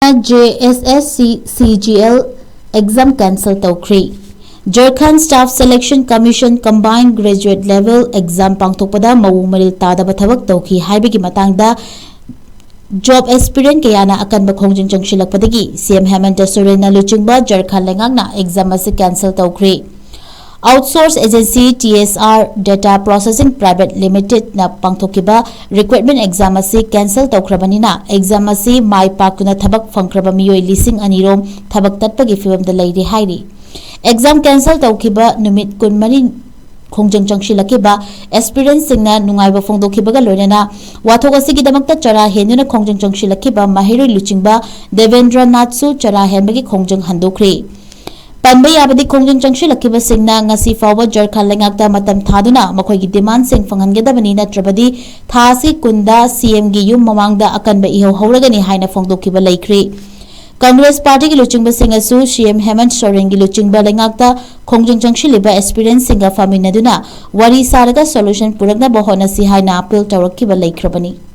Jssc-Cgl exam cancel Toukhre. Jharkhand Staff Selection Commission combined graduate level exam pangthokpada mawung maril tadaba thabak tawki haibagi matangda job aspirant kayana akanba khongjing changshilakpadagi CM Hemant Soren na luchingba Jharkhand Leingak na exam ase cancel Toukhre. Outsource agency TSR Data Processing Private Limited na pangthokiba recruitment exam ase cancel tawkhrabanina exam ase mai pakuna thabak phangkraba miyoi lising anirom thabak tatpagi fibamda leire hairi. Exam cancel tawkiba numit kunmani khongjang changshilakkiba aspirant singna nungaiba phongdokhibaga loinana wathok asigi damakta chara henuna khongjang changshilakkiba mahiroi luchingba Devendra Nathsu chara henbagi khongjang handokre. Panba yabadi khongjang changshilakkiba singna ngasi fawba Jharkhand Leingakta matam thaduna makhoigi demand sing phangangedabani natrabadi thasi kunda CM gi yum mamangda akanba iho hauragani haina phongdokhiba laikre. Congress Party ki luchingba singasu CM Hemant Soren gi luchingba Leingakta khongjang changshiliba aspirant singa faminaduna wari saraga solution purakna bahona si haina appeal tawrakkiba laikhrabani.